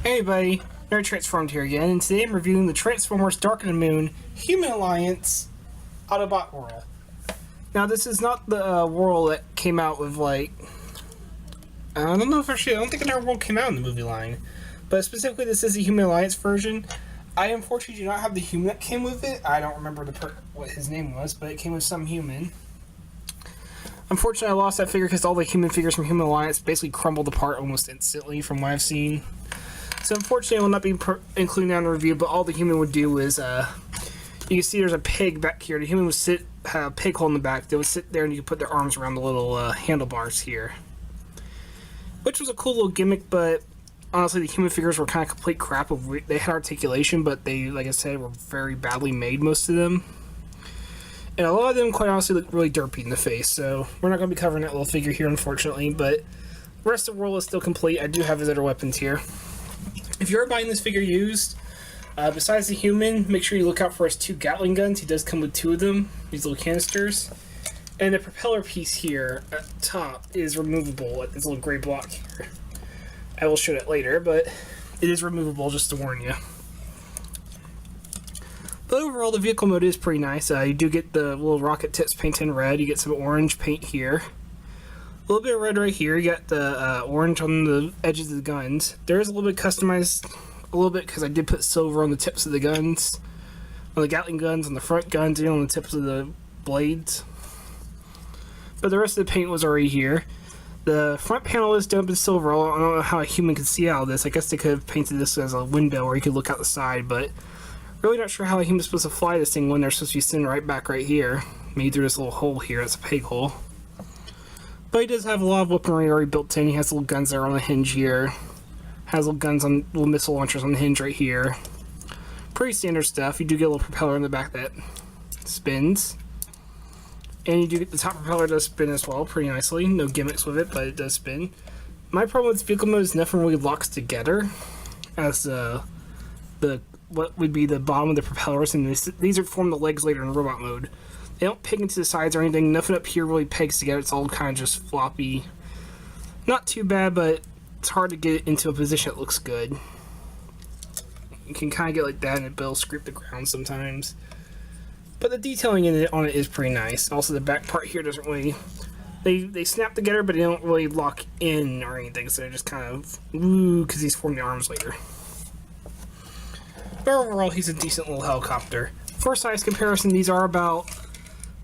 Hey everybody, Nerd Transformed here again, and today I'm reviewing the Transformers Dark of the Moon Human Alliance Autobot Whirl. Now this is not the Whirl that came out with like... I don't know if actually, I don't think another Whirl came out in the movie line. But specifically this is the Human Alliance version. I unfortunately do not have the human that came with it. I don't remember what his name was, but it came with some human. Unfortunately I lost that figure because all the human figures from Human Alliance basically crumbled apart almost instantly from what I've seen. So unfortunately I will not be including that in the review, but all the human would do is, you can see there's a pig back here. The human would have a pig hole in the back. They would sit there and you could put their arms around the little handlebars here. Which was a cool little gimmick, but honestly the human figures were kind of complete crap. They had articulation, but they, like I said, were very badly made, most of them. And a lot of them, quite honestly, look really derpy in the face, so we're not going to be covering that little figure here, unfortunately, but the rest of the world is still complete. I do have his other weapons here. If you're buying this figure used, besides the human, make sure you look out for his 2 Gatling guns. He does come with 2 of them, these little canisters. And the propeller piece here at the top is removable at this little gray block here. I will show that later, but it is removable, just to warn you. But overall, the vehicle mode is pretty nice. You do get the little rocket tips painted in red. You get some orange paint here. A little bit of red right here. You got the orange on the edges of the guns. There is a little bit customized, a little bit, because I did put silver on the tips of the guns, on the Gatling guns, on the front guns, and on the tips of the blades. But the rest of the paint was already here. The front panel is done in silver. I don't know how a human could see out of this. I guess they could have painted this as a window where you could look out the side, but really not sure how a human's supposed to fly this thing when they're supposed to be sitting right back right here. Maybe through this little hole here. That's a pig hole. But he does have a lot of weaponry already built in. He has little guns there on the hinge here. Has little guns on, little missile launchers on the hinge right here. Pretty standard stuff. You do get a little propeller in the back that spins. And you do get the top propeller does spin as well, pretty nicely. No gimmicks with it, but it does spin. My problem with this vehicle mode is nothing really locks together as what would be the bottom of the propellers, and these are form the legs later in robot mode. They don't peg into the sides or anything. Nothing up here really pegs together. It's all kind of just floppy. Not too bad, but it's hard to get it into a position that looks good. You can kind of get like that, and it will scrape the ground sometimes. But the detailing on it is pretty nice. Also, the back part here doesn't really... They snap together, but they don't really lock in or anything, so they're just kind of... Ooh, because these form the arms later. But overall, he's a decent little helicopter. For size comparison, these are about...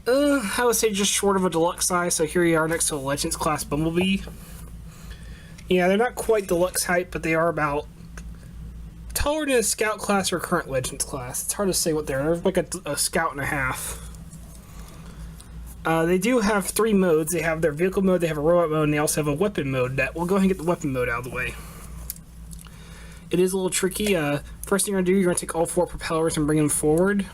I would say just short of a deluxe size, so here you are next to a Legends class Bumblebee. Yeah, they're not quite deluxe height, but they are about taller than a Scout class or a current Legends class. It's hard to say what they're like a Scout and a half. They do have 3 modes. They have their vehicle mode, they have a robot mode, and they also have a weapon mode. That we'll go ahead and get the weapon mode out of the way. It is a little tricky. First thing you're going to do, you're going to take all 4 propellers and bring them forward.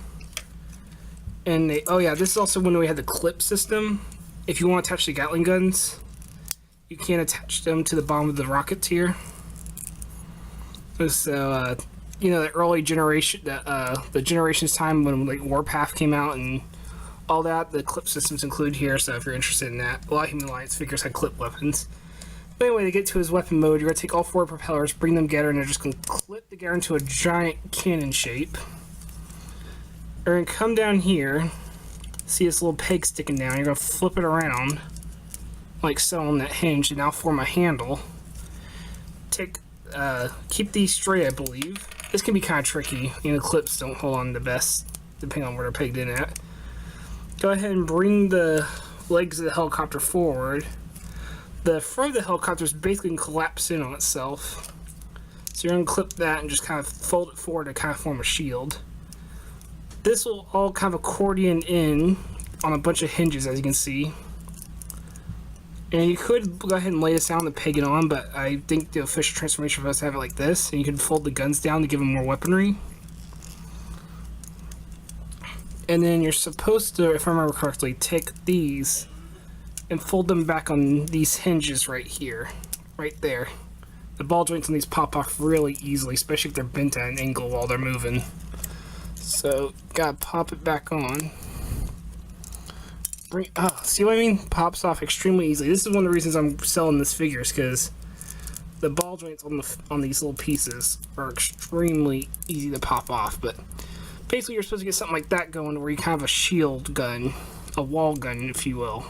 And oh yeah, this is also when we had the clip system. If you want to attach the Gatling guns, you can attach them to the bottom of the rockets here. So, you know, the early generation, the generations time when like Warpath came out and all that, the clip systems include here. So if you're interested in that, a lot of Human Alliance figures had clip weapons. But anyway, to get to his weapon mode, you're going to take all 4 propellers, bring them together, and they're just going to clip together into a giant cannon shape. You're going to come down here, see this little peg sticking down, you're going to flip it around, like so on that hinge, and now form a handle. Keep these straight, I believe. This can be kind of tricky, you know, clips don't hold on the best, depending on where they're pegged in at. Go ahead and bring the legs of the helicopter forward. The front of the helicopter is basically going to collapse in on itself. So you're going to clip that and just kind of fold it forward to kind of form a shield. This will all kind of accordion in on a bunch of hinges, as you can see. And you could go ahead and lay this down and peg it on, but I think the official transformation for us to have it like this, and you can fold the guns down to give them more weaponry. And then you're supposed to, if I remember correctly, take these and fold them back on these hinges right here, right there. The ball joints on these pop off really easily, especially if they're bent at an angle while they're moving. So, gotta pop it back on. See what I mean? Pops off extremely easily. This is one of the reasons I'm selling this figure, is because the ball joints on these little pieces are extremely easy to pop off, but basically you're supposed to get something like that going where you kind of have a shield gun, a wall gun if you will.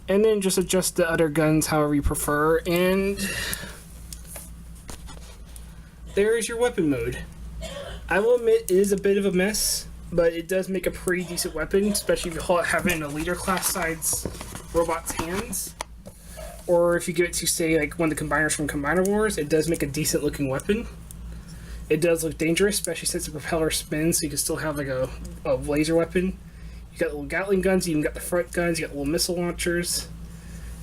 And then just adjust the other guns however you prefer, and there is your weapon mode. I will admit it is a bit of a mess, but it does make a pretty decent weapon, especially if you have it in a leader class side's robot's hands. Or if you give it to, say, like one of the combiners from Combiner Wars, it does make a decent looking weapon. It does look dangerous, especially since the propeller spins, so you can still have like a laser weapon. You got little Gatling guns, you even got the front guns, you got little missile launchers.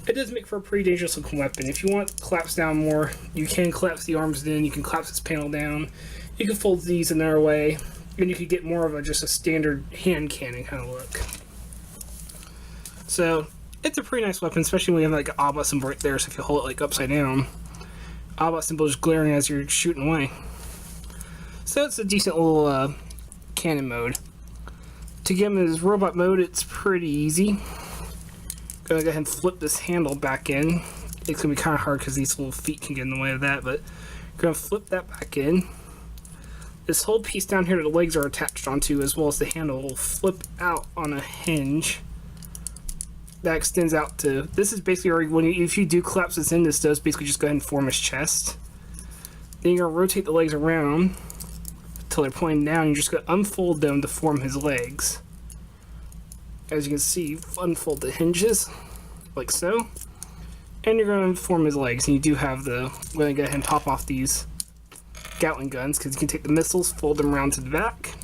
It does make for a pretty dangerous looking weapon. If you want to collapse down more, you can collapse the arms in, you can collapse its panel down, you can fold these another way, and you could get more of just a standard hand cannon kind of look. So, it's a pretty nice weapon, especially when you have like an Autobot symbol right there, so if you hold it like upside down, Autobot symbol is glaring as you're shooting away. So it's a decent little cannon mode. To get him in his robot mode, it's pretty easy. Gonna go ahead and flip this handle back in. It's gonna be kind of hard because these little feet can get in the way of that, but gonna flip that back in. This whole piece down here that the legs are attached onto, as well as the handle, will flip out on a hinge that extends out to. This is basically already if you do collapse this in, this does basically just go ahead and form his chest. Then you're gonna rotate the legs around until they're pointing down. You're just gonna unfold them to form his legs. As you can see, unfold the hinges like so, and you're going to form his legs. And you do have the. I'm going to go ahead and pop off these Gatling guns because you can take the missiles, fold them around to the back,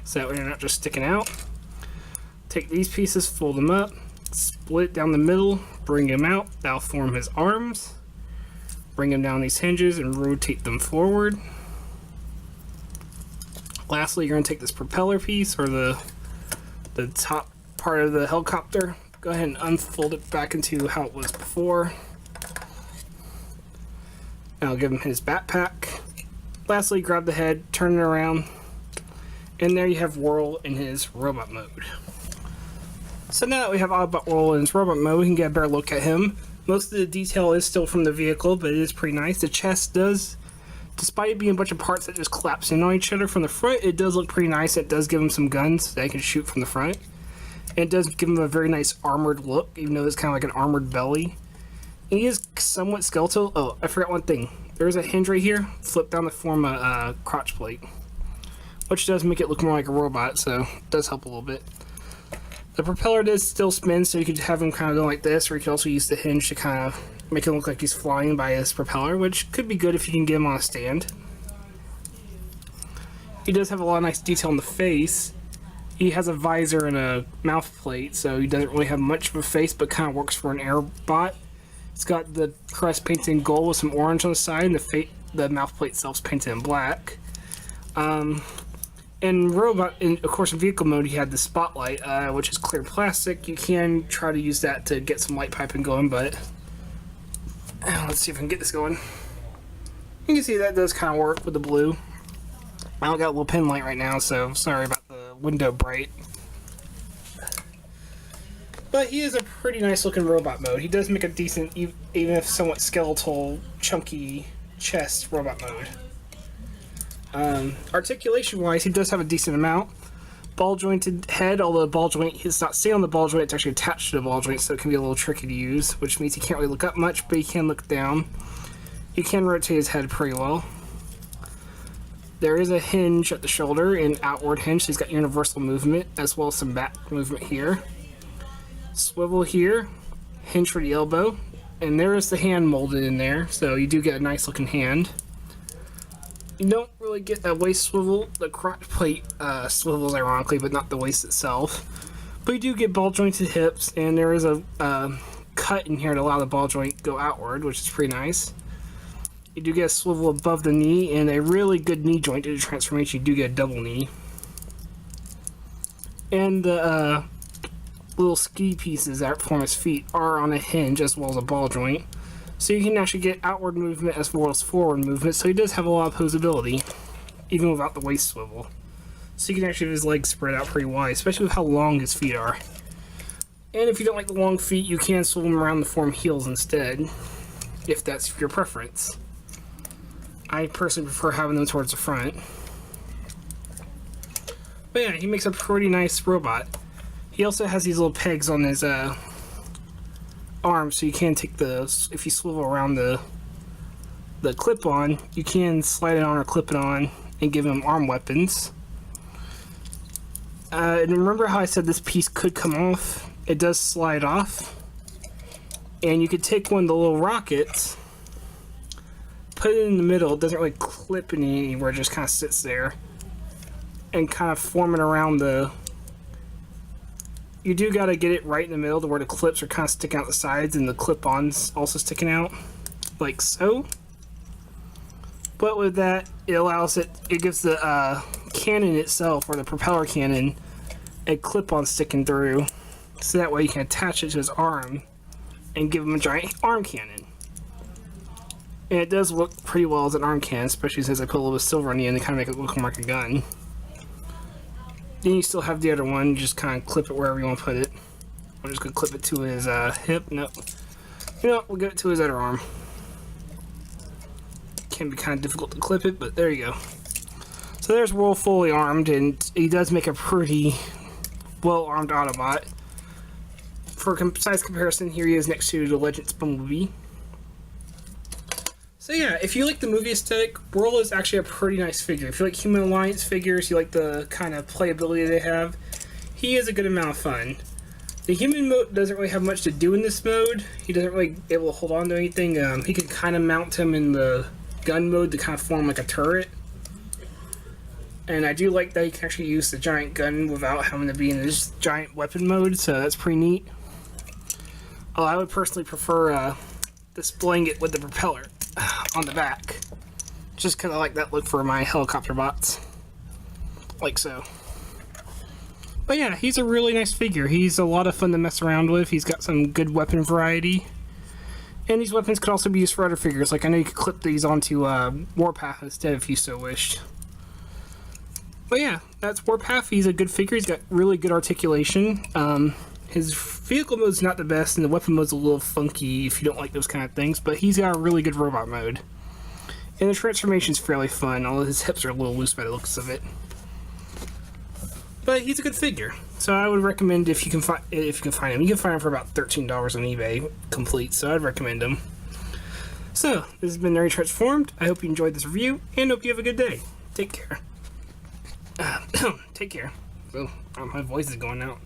so that way they're not just sticking out. Take these pieces, fold them up, split down the middle, bring him out. That'll form his arms. Bring him down these hinges and rotate them forward. Lastly, you're going to take this propeller piece or the top part of the helicopter. Go ahead and unfold it back into how it was before. And I'll give him his backpack. Lastly, grab the head, turn it around, and there you have Whirl in his robot mode. So now that we have Autobot Whirl in his robot mode, we can get a better look at him. Most of the detail is still from the vehicle, but it is pretty nice. The chest does, despite it being a bunch of parts that just collapse in on each other from the front, it does look pretty nice. It does give him some guns that he can shoot from the front. And it does give him a very nice armored look, even though it's kind of like an armored belly. And he is somewhat skeletal. Oh, I forgot one thing. There's a hinge right here, flip down to form a crotch plate, which does make it look more like a robot, so it does help a little bit. The propeller does still spin, so you could have him kind of go like this, or you could also use the hinge to kind of make it look like he's flying by his propeller, which could be good if you can get him on a stand. He does have a lot of nice detail in the face. He has a visor and a mouth plate, so he doesn't really have much of a face, but kind of works for an airbot. It's got the crest painted in gold with some orange on the side, and the mouth plate itself is painted in black. In robot, of course, in vehicle mode, you had the spotlight, which is clear plastic. You can try to use that to get some light piping going, but let's see if I can get this going. You can see that does kind of work with the blue. I don't got a little pin light right now, so sorry about the window bright. But he is a pretty nice looking robot mode. He does make a decent, even if somewhat skeletal, chunky chest robot mode. Articulation wise, he does have a decent amount. Ball jointed head, although the ball joint is not staying on the ball joint, it's actually attached to the ball joint, so it can be a little tricky to use, which means he can't really look up much, but he can look down. He can rotate his head pretty well. There is a hinge at the shoulder, an outward hinge, so he's got universal movement, as well as some back movement here. Swivel here, hinge for the elbow, and there is the hand molded in there, so you do get a nice looking hand. You don't really get a waist swivel. The crotch plate swivels ironically, but not the waist itself. But you do get ball jointed hips, and there is a cut in here to allow the ball joint go outward, which is pretty nice. You do get a swivel above the knee, and a really good knee joint to the transformation. You do get a double knee. And the little ski pieces that form his feet are on a hinge as well as a ball joint. So you can actually get outward movement as well as forward movement, so he does have a lot of posability, even without the waist swivel. So you can actually have his legs spread out pretty wide, especially with how long his feet are. And if you don't like the long feet, you can swivel them around to form heels instead. if that's your preference. I personally prefer having them towards the front. But yeah, he makes a pretty nice robot. He also has these little pegs on his arm, so you can take if you swivel around the clip-on, you can slide it on or clip it on and give him arm weapons. And remember how I said this piece could come off? It does slide off. And you could take one of the little rockets, put it in the middle. It doesn't really clip anywhere, it just kind of sits there. And kind of form it around you do got to get it right in the middle to where the clips are kind of sticking out the sides and the clip-ons also sticking out, like so. But with that, it gives the cannon itself, or the propeller cannon, a clip-on sticking through, so that way you can attach it to his arm and give him a giant arm cannon. And it does look pretty well as an arm cannon, especially since I put a little bit of silver on the end to kind of make it look more like a gun. Then you still have the other one, just kind of clip it wherever you want to put it. I'm just going to clip it to his hip. Nope. You know what, we'll give it to his other arm. Can be kind of difficult to clip it, but there you go. So there's Whirl fully armed, and he does make a pretty well-armed Autobot. For size comparison, here he is next to the Legends Bumblebee. So yeah, if you like the movie aesthetic, Whirl is actually a pretty nice figure. If you like Human Alliance figures, you like the kind of playability they have, he is a good amount of fun. The human mode doesn't really have much to do in this mode. He doesn't really be able to hold on to anything. He can kind of mount him in the gun mode to kind of form like a turret. And I do like that you can actually use the giant gun without having to be in this giant weapon mode, so that's pretty neat. I would personally prefer displaying it with the propeller on the back, just because I like that look for my helicopter bots, like so. But yeah, he's a really nice figure. He's a lot of fun to mess around with. He's got some good weapon variety, and these weapons could also be used for other figures. Like I know you could clip these onto Warpath instead if you so wished. But yeah, that's Warpath. He's a good figure. He's got really good articulation. His vehicle mode's not the best, and the weapon mode's a little funky if you don't like those kind of things, but he's got a really good robot mode. And the transformation's fairly fun, although his hips are a little loose by the looks of it. But he's a good figure, so I would recommend if you can find him. You can find him for about $13 on eBay, complete, so I'd recommend him. So, this has been Nerdy Transformed. I hope you enjoyed this review, and hope you have a good day. Take care. Take care. Oh, my voice is going out.